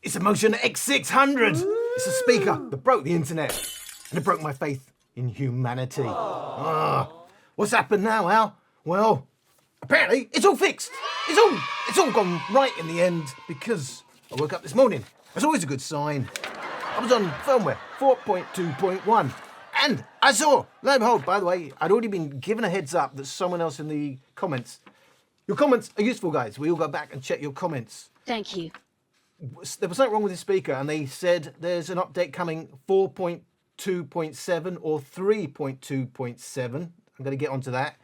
It's a Motion X600. It's a speaker that broke the internet. And it broke my faith in humanity. What's happened now, Al? Well, apparently it's all fixed. It's all gone right in the end because I woke up this morning. That's always a good sign. I was on firmware 4.2.1 and I saw, lo and behold, by the way, I'd already been given a heads up that someone else in the comments, your comments are useful, guys. We all go back and check your comments. Thank you. There was something wrong with the speaker and they said there's an update coming 4.2.7 or 3.2.7. I'm going to get onto that.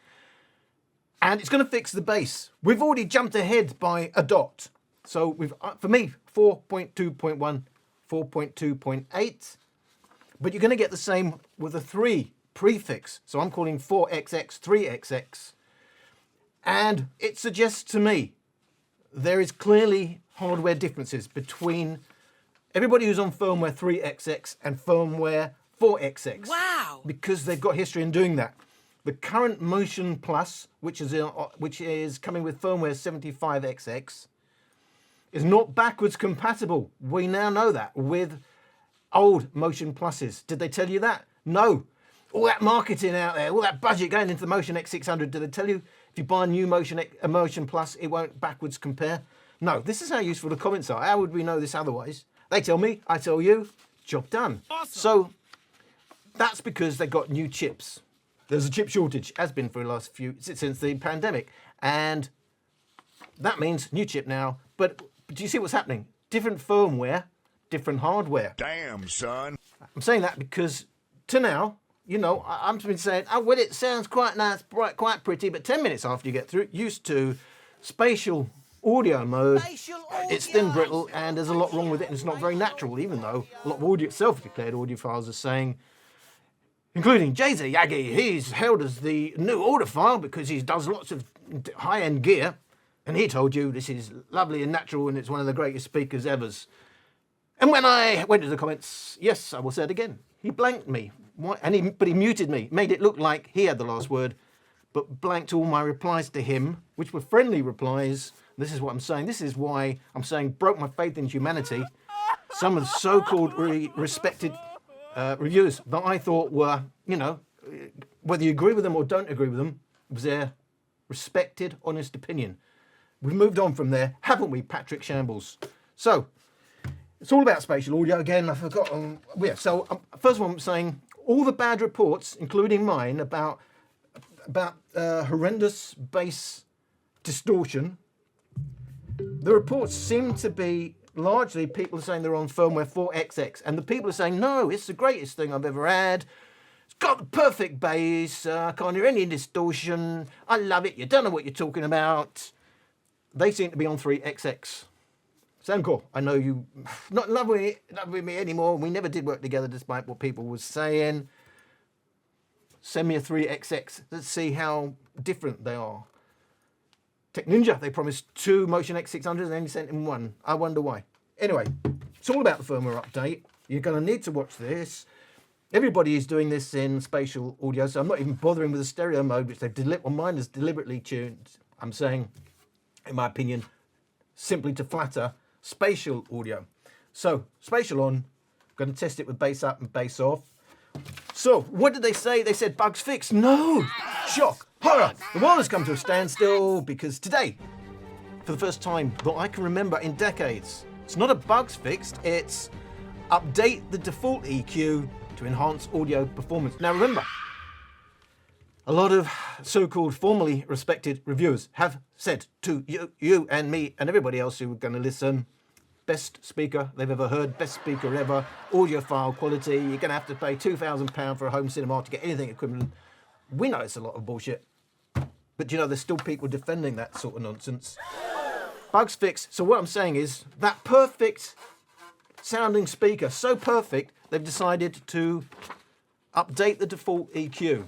And it's going to fix the bass. We've already jumped ahead by a dot. So we've, for me, 4.2.1, 4.2.8. But you're going to get the same with a 3 prefix. So I'm calling 4XX, 3XX. And it suggests to me there is clearly hardware differences between everybody who's on firmware 3XX and firmware 4XX. Wow! Because they've got history in doing that. The current Motion Plus, which is coming with firmware 75XX, is not backwards compatible. We now know that with old Motion Pluses. Did they tell you that? No. All that marketing out there, all that budget going into the Motion X600, did they tell you if you buy a new Motion Plus, it won't backwards compare? No, this is how useful the comments are. How would we know this otherwise? They tell me, I tell you, job done. Awesome. So that's because they got new chips. There's a chip shortage, has been for the last since the pandemic. And that means new chip now. But do you see what's happening? Different firmware, different hardware. Damn, son. I'm saying that because to now, you know, I've been saying, oh, well, it sounds quite nice, bright, quite pretty, but 10 minutes after you get through, used to spatial audio mode, it's thin, brittle, and there's a lot wrong with it, and it's not very natural, even though a lot of audio, self-declared audiophiles are saying, including Jay-Z Yagi, he's held as the new audiophile because he does lots of high-end gear, and he told you this is lovely and natural, and it's one of the greatest speakers ever. And when I went to the comments, yes, I will say it again, he blanked me. But he muted me, made it look like he had the last word, but blanked all my replies to him, which were friendly replies. This is what I'm saying. This is why I'm saying broke my faith in humanity. Some of the so-called respected reviewers that I thought were, you know, whether you agree with them or don't agree with them, was their respected, honest opinion. We've moved on from there, haven't we, Patrick Shambles? So, it's all about spatial audio again. I forgot. Yeah. So first one, I'm saying all the bad reports, including mine, about horrendous bass distortion. The reports seem to be largely people are saying they're on firmware 4XX, and the people are saying no, it's the greatest thing I've ever had. It's got the perfect bass. I can't hear any distortion. I love it. You don't know what you're talking about. They seem to be on 3XX. Soundcore, I know you not love with me anymore. We never did work together despite what people were saying. Send me a 3XX. Let's see how different they are. Tech Ninja, they promised 2 Motion X600s and only sent in 1. I wonder why. Anyway, it's all about the firmware update. You're going to need to watch this. Everybody is doing this in spatial audio, so I'm not even bothering with the stereo mode, which they've mine is deliberately tuned. I'm saying, in my opinion, simply to flatter spatial audio. So, spatial on, I'm going to test it with bass up and bass off. So, what did they say? They said bugs fixed. No! Shock! Horror! The world has come to a standstill because today, for the first time that I can remember in decades, it's not a bugs fixed, it's update the default EQ to enhance audio performance. Now remember, a lot of so-called formally respected reviewers have said to you and me and everybody else who are going to listen, best speaker they've ever heard, best speaker ever, audiophile quality, you're going to have to pay £2,000 for a home cinema to get anything equivalent. We know it's a lot of bullshit, but you know, there's still people defending that sort of nonsense. Bugs fixed. So what I'm saying is that perfect sounding speaker, so perfect, they've decided to update the default EQ.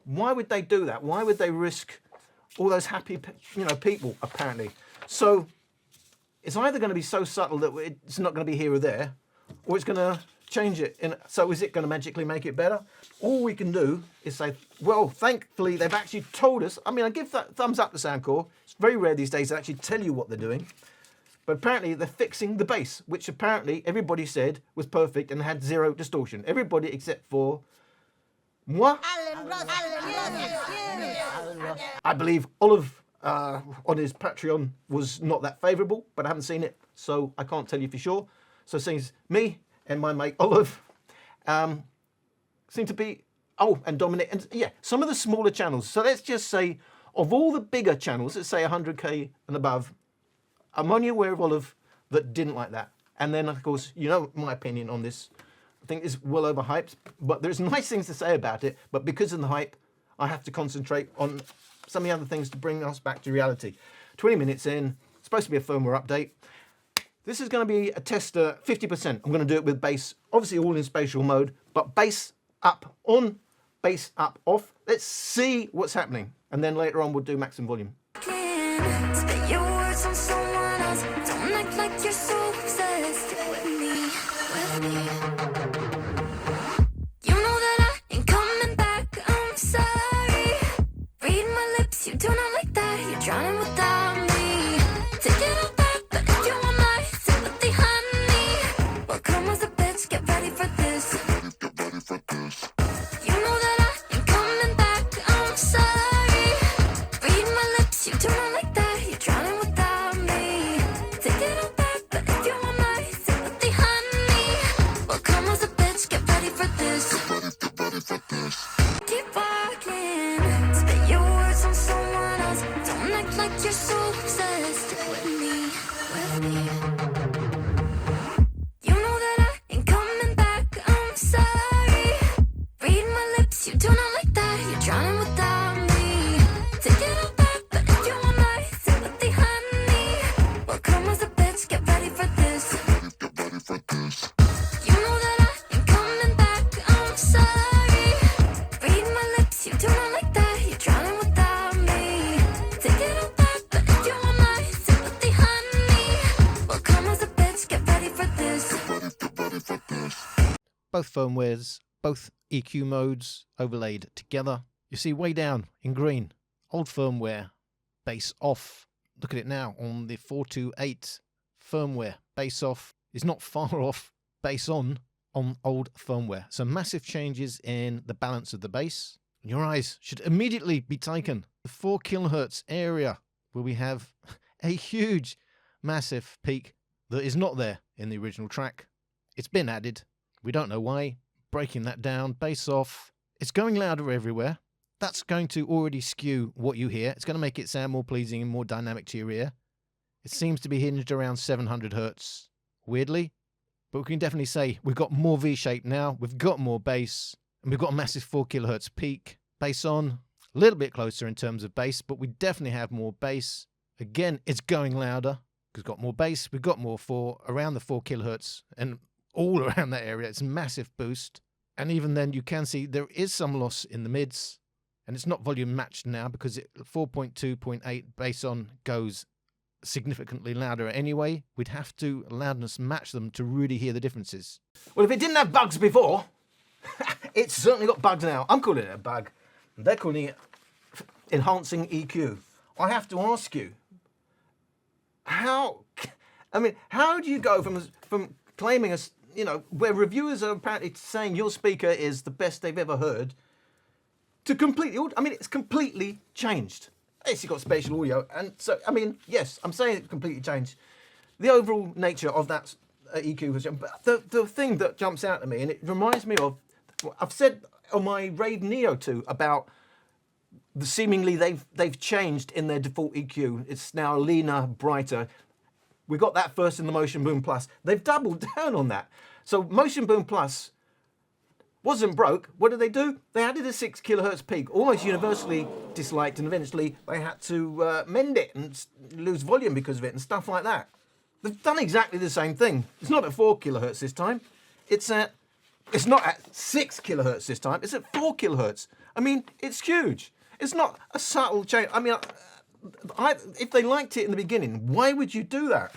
Why would they do that? Why would they risk all those happy, people, apparently? So it's either going to be so subtle that it's not going to be here or there, or it's going to change it. So is it going to magically make it better? All we can do is say, well, thankfully, they've actually told us. I mean, I give that thumbs up to Soundcore. It's very rare these days to actually tell you what they're doing. But apparently they're fixing the bass, which apparently everybody said was perfect and had 0 distortion. Everybody except for moi. I believe Olive on his Patreon was not that favourable, but I haven't seen it, so I can't tell you for sure. So since me and my mate Olive seem to be, oh, and Dominic, and yeah, some of the smaller channels. So let's just say, of all the bigger channels, let's say 100k and above, I'm only aware of Olive that didn't like that. And then, of course, you know my opinion on this. I think it's well overhyped, but there's nice things to say about it. But because of the hype, I have to concentrate on some of the other things to bring us back to reality. 20 minutes in, it's supposed to be a firmware update. This is going to be a tester 50%. I'm going to do it with bass, obviously all in spatial mode, but bass up on, bass up off. Let's see what's happening. And then later on, we'll do maximum volume. Spit your words on someone else. Don't act like you're so obsessed with me, with me. You know that I ain't coming back, I'm sorry. Read my lips, you do not like that. You're drowning without me. Take it all back, but if you want my sympathy, honey, well, come as a bitch, get ready for this. Get ready for this. You know that I ain't coming back, I'm sorry. Read my lips, you do not like that. You're drowning without me. Take it all back, but if you want my sympathy, honey, well, come as a bitch, get ready for this. Get ready for this. Keep walking, spit your words on someone else. Don't act like you're so obsessed with me, with me. You know that I ain't coming back, I'm sorry. Read my lips, you do not like that. You're drowning without me. Take it all back, but if you want my sympathy, honey, well, come as a bitch, get ready for this. Get ready for this. You know that I ain't coming back, I'm sorry. Read my lips, you do not like that. You're drowning without me. Take it all back, but if you want my sympathy, honey, well, come as a bitch, get ready for this. Get ready for this. Both firmwares, both EQ modes overlaid together. You see way down in green, old firmware, bass off. Look at it now on the 428 firmware. Bass off is not far off bass on old firmware. So massive changes in the balance of the bass. Your eyes should immediately be taken. The 4 kilohertz area where we have a huge, massive peak that is not there in the original track. It's been added. We don't know why. Breaking that down, bass off. It's going louder everywhere. That's going to already skew what you hear. It's going to make it sound more pleasing and more dynamic to your ear. It seems to be hinged around 700 hertz, weirdly. But we can definitely say we've got more V-shape now. We've got more bass. And we've got a massive 4 kilohertz peak. Bass on, a little bit closer in terms of bass, but we definitely have more bass. Again, it's going louder because we've got more bass. We've got more around the 4 kilohertz and all around that area. It's a massive boost. And even then you can see there is some loss in the mids. And it's not volume matched now because 4.2.8 bass on goes significantly louder anyway. We'd have to loudness match them to really hear the differences. Well, if it didn't have bugs before, it's certainly got bugs now. I'm calling it a bug. They're calling it enhancing EQ. I have to ask you, how do you go from claiming where reviewers are apparently saying your speaker is the best they've ever heard, to completely, it's completely changed. Yes, you've got spatial audio, and so, yes, I'm saying it's completely changed. The overall nature of that EQ was, but the thing that jumps out at me, and it reminds me of, I've said on my Rode Neo 2 about the seemingly they've changed in their default EQ. It's now leaner, brighter. We got that first in the Motion Boom Plus. They've doubled down on that. So Motion Boom Plus wasn't broke. What did they do? They added a 6 kilohertz peak, almost universally disliked, and eventually they had to mend it and lose volume because of it and stuff like that. They've done exactly the same thing. It's not at 4 kilohertz this time. It's not at 6 kilohertz this time. It's at 4 kilohertz. It's huge. It's not a subtle change. If they liked it in the beginning, why would you do that?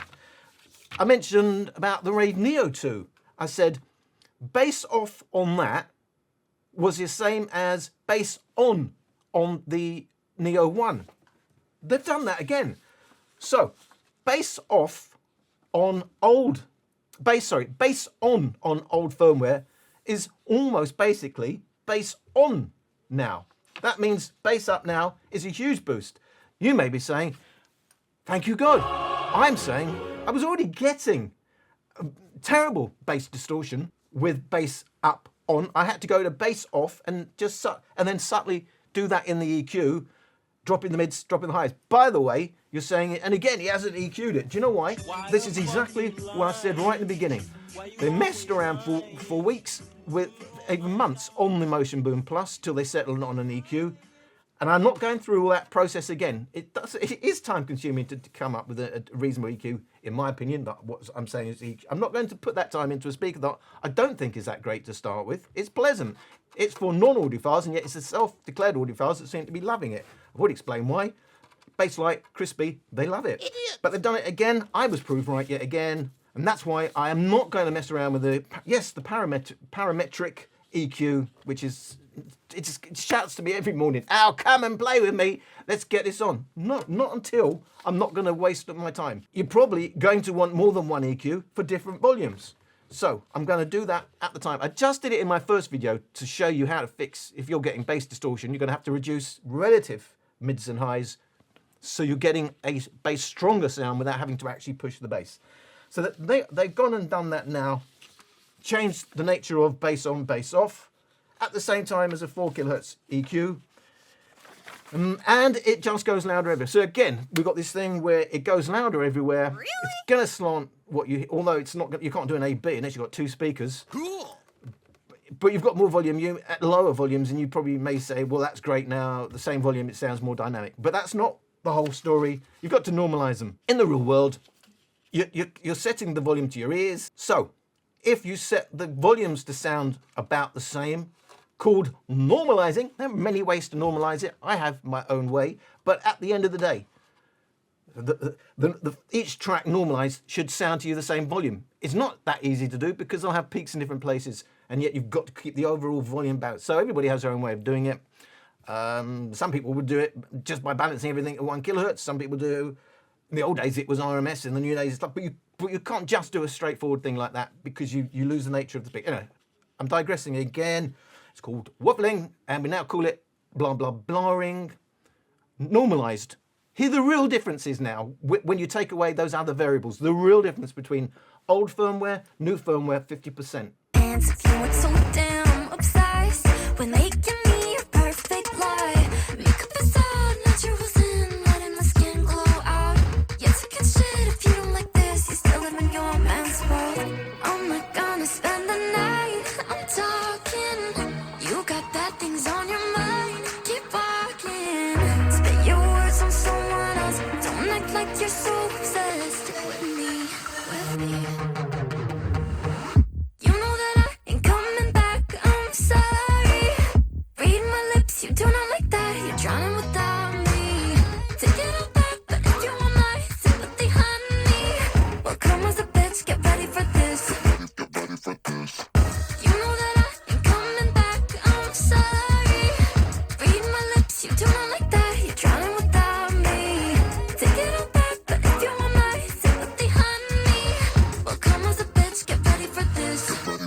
I mentioned about the Rode Neo 2. I said bass off on that was the same as bass on the Neo 1. They've done that again. So bass off on old bass on old firmware is almost basically bass on now. That means bass up now is a huge boost. You may be saying, thank you God. I'm saying I was already getting terrible bass distortion with bass up on. I had to go to bass off and then subtly do that in the EQ, dropping the mids, dropping the highs. By the way, you're saying it, and again, he hasn't EQ'd it. Do you know why? This is exactly what I said right in the beginning. They messed around for weeks, with even months, on the Motion Boom Plus till they settled on an EQ. And I'm not going through all that process again. It is time consuming to come up with a reasonable EQ, in my opinion. But what I'm saying is EQ. I'm not going to put that time into a speaker that I don't think is that great to start with. It's pleasant. It's for non-audiophiles, and yet it's the self-declared audiophiles that seem to be loving it. I've already explained why. Basslight, crispy, they love it. Idiot. But they've done it again. I was proved right yet again. And that's why I am not going to mess around with the parametric EQ, which is, it shouts to me every morning, Al, come and play with me. Let's get this on. Not until I'm not going to waste my time. You're probably going to want more than one EQ for different volumes. So I'm going to do that at the time. I just did it in my first video to show you how to fix, if you're getting bass distortion, you're going to have to reduce relative mids and highs so you're getting a bass stronger sound without having to actually push the bass. So that they've gone and done that now, changed the nature of bass on, bass off, at the same time as a 4 kilohertz EQ. And it just goes louder everywhere. So again, we've got this thing where it goes louder everywhere. Really? It's gonna slant what you, although it's not, you can't do an A/B unless you've got 2 speakers. Cool. But you've got more volume at lower volumes, and you probably may say, well, that's great now, the same volume, it sounds more dynamic. But that's not the whole story. You've got to normalize them. In the real world, you're setting the volume to your ears. So if you set the volumes to sound about the same, called normalizing. There are many ways to normalize it. I have my own way, but at the end of the day, each track normalized should sound to you the same volume. It's not that easy to do because they'll have peaks in different places, and yet you've got to keep the overall volume balanced. So everybody has their own way of doing it. Some people would do it just by balancing everything at 1 kilohertz. Some people do, in the old days it was RMS, in the new days it's like, but you can't just do a straightforward thing like that because you lose the nature of the speaker. Anyway, I'm digressing again. It's called waffling, and we now call it blah, blah, blahing, normalized. Here the real difference is now, when you take away those other variables, the real difference between old firmware, new firmware, 50%. And if you weren't so damn obsessed with making me a perfect lie, make a facade, natural sin, letting the skin glow out. You took a shit if you don't like this, you still live in your man's world. I'm not gonna spend the night, I'm talking. You got bad things on your mind, keep walking. Spit your words on someone else, don't act like you're so obsessed with me, with me. You know that I ain't coming back, I'm sorry. Read my lips, you do not like that, you're drowning without me. Take it all back, but if you want my sympathy, honey, well come as a bitch, get ready for this. Get ready for this. You know that I ain't coming back, I'm sorry. Read my lips, you do not like that, you're drowning without me. Take it all back, but if you want my sympathy, honey, well come as a bitch, get ready for this.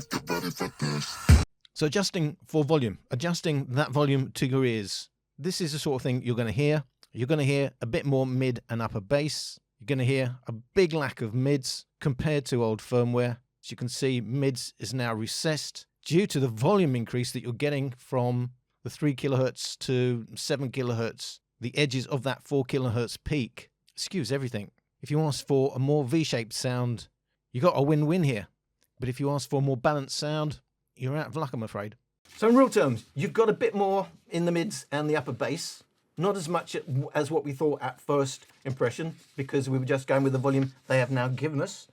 Get ready for this. So adjusting for volume, adjusting that volume to your ears. This is the sort of thing you're going to hear. You're going to hear a bit more mid and upper bass. You're going to hear a big lack of mids compared to old firmware. As you can see, mids is now recessed due to the volume increase that you're getting from the 3 kilohertz to 7 kilohertz. The edges of that 4 kilohertz peak skews everything. If you ask for a more V-shaped sound, you got a win-win here. But if you ask for a more balanced sound, you're out of luck, I'm afraid. So in real terms, you've got a bit more in the mids and the upper bass. Not as much as what we thought at first impression, because we were just going with the volume they have now given us.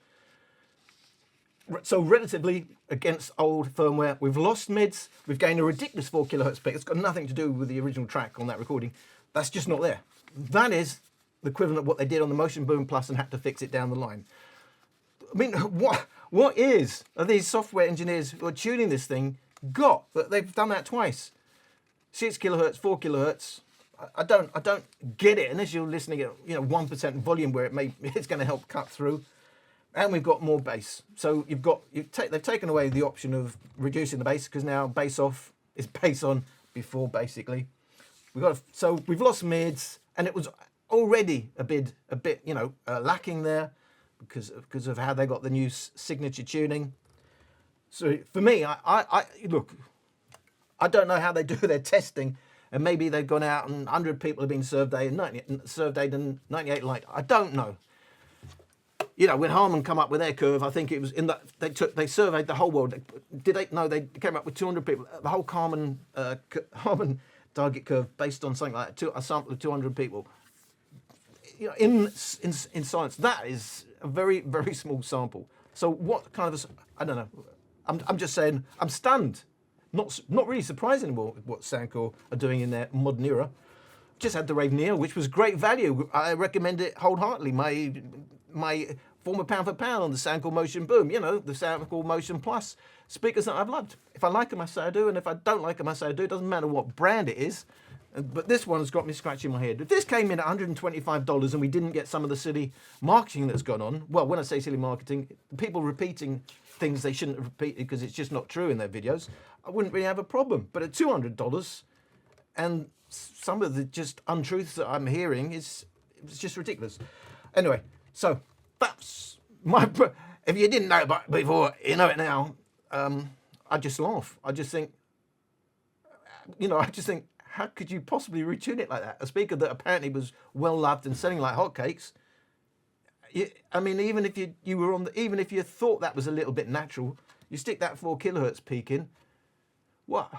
So relatively against old firmware, we've lost mids, we've gained a ridiculous 4 kilohertz peak. It's got nothing to do with the original track on that recording. That's just not there. That is the equivalent of what they did on the Motion Boom Plus and had to fix it down the line. I mean, what are these software engineers who are tuning this thing got? They've done that twice. 6 kilohertz, 4 kilohertz. I don't get it unless you're listening at 1% volume where it's going to help cut through. and we've got more bass. So they've taken away the option of reducing the bass, because now bass off is bass on before, basically. So we've lost mids, and it was already a bit lacking there because of how they got the new signature tuning. So for me, I look, I don't know how they do their testing, and maybe they've gone out and 100 people have been surveyed and 98 liked. I don't know. You know, when Harman come up with their curve, I think it was in that they surveyed the whole world. Did they? No, they came up with 200 people. The whole Harman target curve based on something like that, a sample of 200 people. You know, in science, that is a very, very small sample. So what kind of I don't know. I'm just saying, I'm stunned. Not really surprised anymore what Soundcore are doing in their modern era. Just had the Raveneer, which was great value. I recommend it wholeheartedly. My former pound for pound on the Soundcore Motion Boom, you know, the Soundcore Motion Plus speakers that I've loved. If I like them, I say I do, and if I don't like them, I say I do. It doesn't matter what brand it is. But this one has got me scratching my head. If this came in at $125 and we didn't get some of the silly marketing that's gone on, well, when I say silly marketing, people repeating things they shouldn't repeat because it's just not true in their videos, I wouldn't really have a problem. But at $200, and some of the just untruths that I'm hearing, it's just ridiculous. Anyway, so that's my... If you didn't know about it before, you know it now. I just laugh. I just think, how could you possibly retune it like that? A speaker that apparently was well loved and selling like hotcakes. I mean, even if you were on even if you thought that was a little bit natural, you stick that 4 kilohertz peak in. What?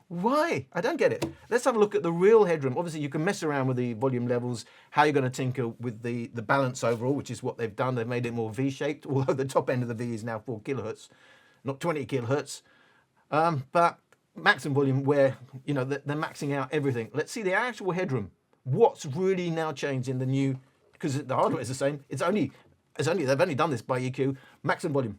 Why? I don't get it. Let's have a look at the real headroom. Obviously, you can mess around with the volume levels, how you're going to tinker with the balance overall, which is what they've done. They've made it more V-shaped, although the top end of the V is now 4 kilohertz, not 20 kilohertz. But maximum volume, where they're maxing out everything. Let's see the actual headroom. What's really now changed in the new? Because the hardware is the same. They've only done this by EQ. Maximum volume.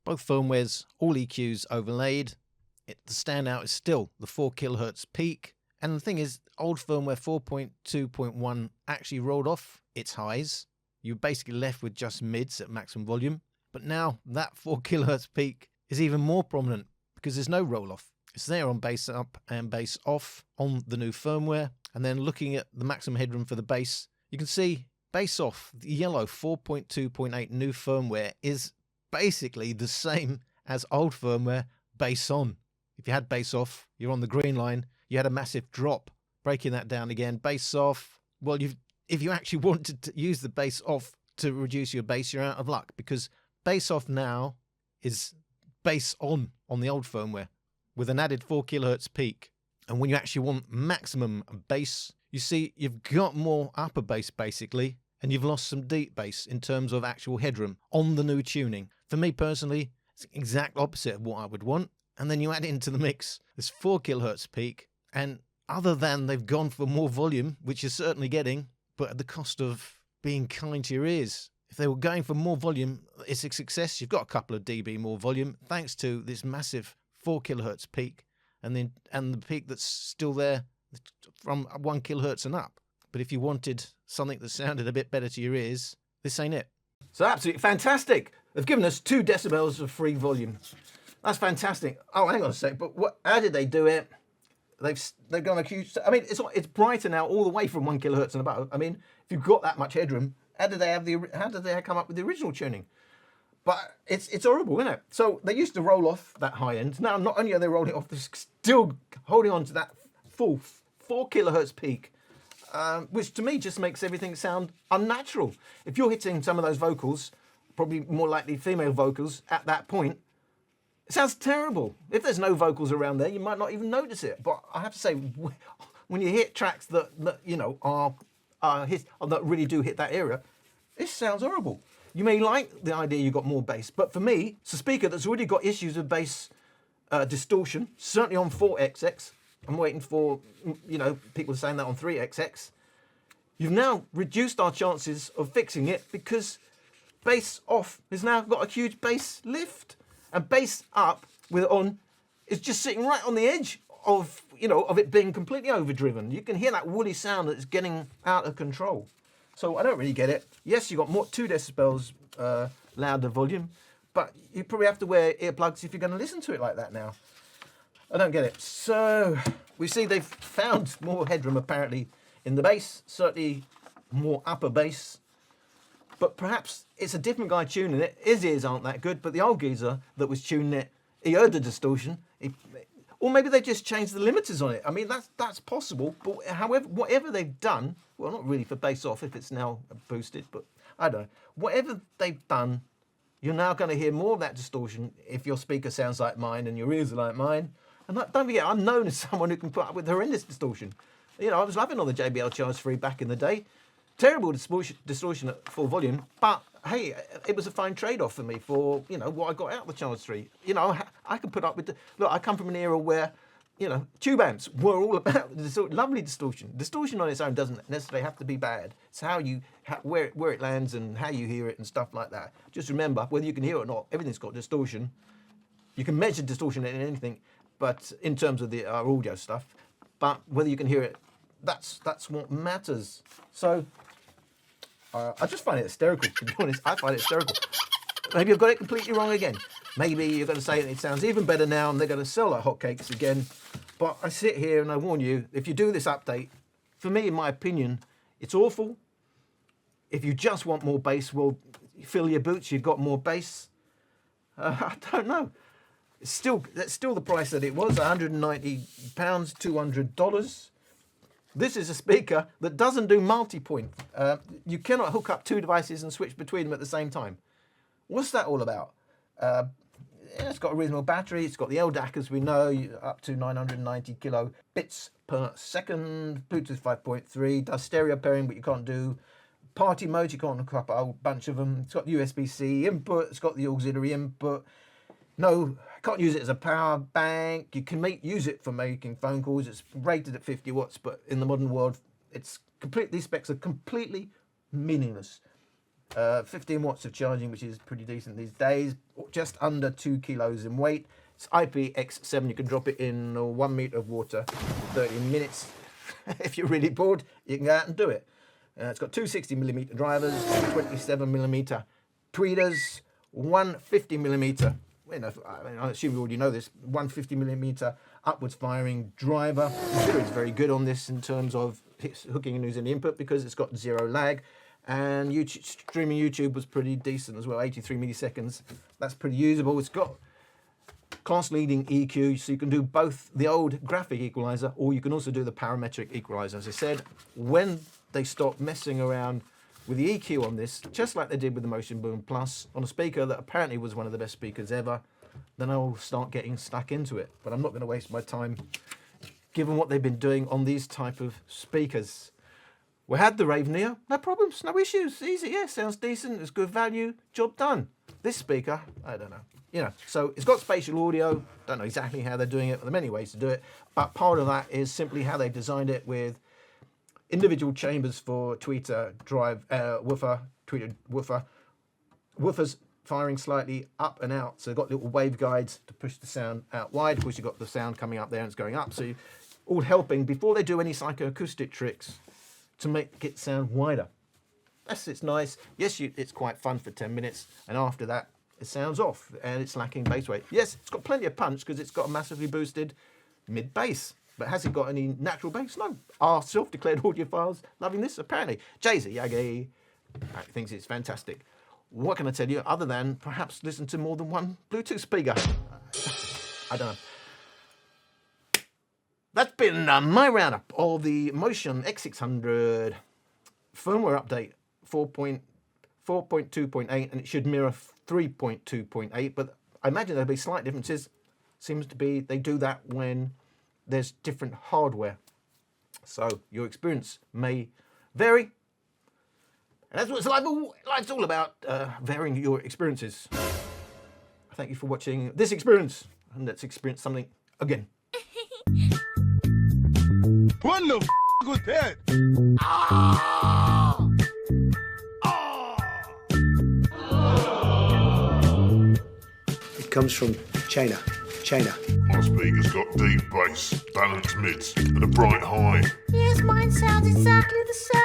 Both firmwares, all EQs overlaid. The standout is still the 4 kilohertz peak. And the thing is, old firmware 4.2.1 actually rolled off its highs. You're basically left with just mids at maximum volume. But now that 4 kilohertz peak is even more prominent because there's no roll off. It's there on bass up and bass off on the new firmware. And then looking at the maximum headroom for the bass, you can see bass off, the yellow 4.2.8 new firmware is basically the same as old firmware bass on. If you had bass off, you're on the green line, you had a massive drop. Breaking that down again, bass off, well, if you actually wanted to use the bass off to reduce your bass, you're out of luck, because bass off now is bass on the old firmware with an added 4 kilohertz peak. And when you actually want maximum bass, you see you've got more upper bass basically, and you've lost some deep bass in terms of actual headroom on the new tuning. For me personally, it's the exact opposite of what I would want. And then you add into the mix this 4 kilohertz peak, and other than they've gone for more volume, which you're certainly getting, but at the cost of being kind to your ears. If they were going for more volume, it's a success. You've got a couple of dB more volume thanks to this massive 4 kilohertz peak, and the peak that's still there from 1 kilohertz and up. But if you wanted something that sounded a bit better to your ears, this ain't it. So absolutely fantastic. They've given us 2 decibels of free volume. That's fantastic. Oh, hang on a sec. But how did they do it? they've gone a huge. I mean, it's brighter now all the way from 1 kilohertz and above. I mean, if you've got that much headroom, how did they come up with the original tuning? But it's horrible, isn't it? So they used to roll off that high end. Now, not only are they rolling it off, they're still holding on to that full 4 kilohertz peak, which to me just makes everything sound unnatural. If you're hitting some of those vocals, probably more likely female vocals at that point, it sounds terrible. If there's no vocals around there, you might not even notice it. But I have to say, when you hit tracks that you know that really do hit that area, it sounds horrible. You may like the idea you got more bass, but for me, it's a speaker that's already got issues with bass distortion, certainly on 4XX. I'm waiting for, you know, people are saying that on 3XX. You've now reduced our chances of fixing it because bass off has now got a huge bass lift, and bass up with it on is just sitting right on the edge of, you know, of it being completely overdriven. You can hear that woolly sound that's getting out of control. So I don't really get it. Yes, you got more 2 decibels louder volume, but you probably have to wear earplugs if you're going to listen to it like that now. I don't get it. So we see they've found more headroom apparently in the bass, certainly more upper bass, but perhaps it's a different guy tuning it. His ears aren't that good, but the old geezer that was tuning it, he heard the distortion. Or maybe they just changed the limiters on it. I mean, that's possible. But however, whatever they've done, well, not really for bass off if it's now boosted, but I don't know. Whatever they've done, you're now going to hear more of that distortion if your speaker sounds like mine and your ears are like mine. And don't forget, I'm known as someone who can put up with horrendous distortion. You know, I was loving on the JBL Charge 3 back in the day. Terrible distortion at full volume, but hey, it was a fine trade-off for me for, you know, what I got out of the Charge 3. You know, I can put up with look, I come from an era where, you know, tube amps were all about lovely distortion. Distortion on its own doesn't necessarily have to be bad. It's how where it lands and how you hear it and stuff like that. Just remember, whether you can hear it or not, everything's got distortion. You can measure distortion in anything, but in terms of our audio stuff, but whether you can hear it, that's what matters. So I just find it hysterical, to be honest. I find it hysterical. Maybe I've got it completely wrong again. Maybe you're going to say it sounds even better now and they're going to sell like hotcakes again. But I sit here and I warn you, if you do this update, for me, in my opinion, it's awful. If you just want more bass, well, fill your boots, you've got more bass. I don't know. That's still the price that it was, £190, $200. This is a speaker that doesn't do multi-point. You cannot hook up 2 devices and switch between them at the same time. What's that all about? It's got a reasonable battery. It's got the LDAC, as we know, up to 990 kilobits per second. Bluetooth 5.3, does stereo pairing, but you can't do party mode. You can't hook up a whole bunch of them. It's got USB-C input. It's got the auxiliary input. No, can't use it as a power bank. You can use it for making phone calls. It's rated at 50 watts, but in the modern world, these specs are completely meaningless. 15 watts of charging, which is pretty decent these days. Just under 2 kilos in weight. It's IPX7. You can drop it in 1 meter of water for 30 minutes. If you're really bored, you can go out and do it. It's got 2 60mm drivers, 27mm tweeters, 1 50mm. I assume you already know this. 1 50mm upwards firing driver. The Zero is very good on this in terms of hooking and using the input because it's got 0 lag. And streaming YouTube was pretty decent as well, 83 milliseconds. That's pretty usable. It's got class-leading EQ, so you can do both the old graphic equalizer, or you can also do the parametric equalizer. As I said, when they stop messing around with the EQ on this, just like they did with the Motion Plus, on a speaker that apparently was one of the best speakers ever, then I'll start getting stuck into it. But I'm not going to waste my time, given what they've been doing on these type of speakers. We had the Rave Neo, no problems, no issues, easy, yeah, sounds decent, it's good value, job done. This speaker, I don't know. You know, so it's got spatial audio, don't know exactly how they're doing it, there are many ways to do it, but part of that is simply how they've designed it with individual chambers for tweeter, woofer, tweeter, woofer. Woofers firing slightly up and out, so they've got little wave guides to push the sound out wide. Of course, you've got the sound coming up there and it's going up, so all helping before they do any psychoacoustic tricks to make it sound wider. Yes, it's nice. Yes, it's quite fun for 10 minutes, and after that, it sounds off and it's lacking bass weight. Yes, it's got plenty of punch because it's got a massively boosted mid bass. But has it got any natural bass? No. Are self-declared audiophiles loving this? Apparently. Jay-Z Yagi thinks it's fantastic. What can I tell you other than perhaps listen to more than one Bluetooth speaker? I don't know. That's been my roundup of the Motion X600 firmware update 4.2.8, and it should mirror 3.2.8, but I imagine there'll be slight differences. Seems to be they do that when there's different hardware. So your experience may vary. And that's what life's all about, varying your experiences. Thank you for watching this experience, and let's experience something again. What the f was that? It comes from China. My speaker's got deep bass, balanced mids, and a bright high. Yes, mine sounds exactly the same.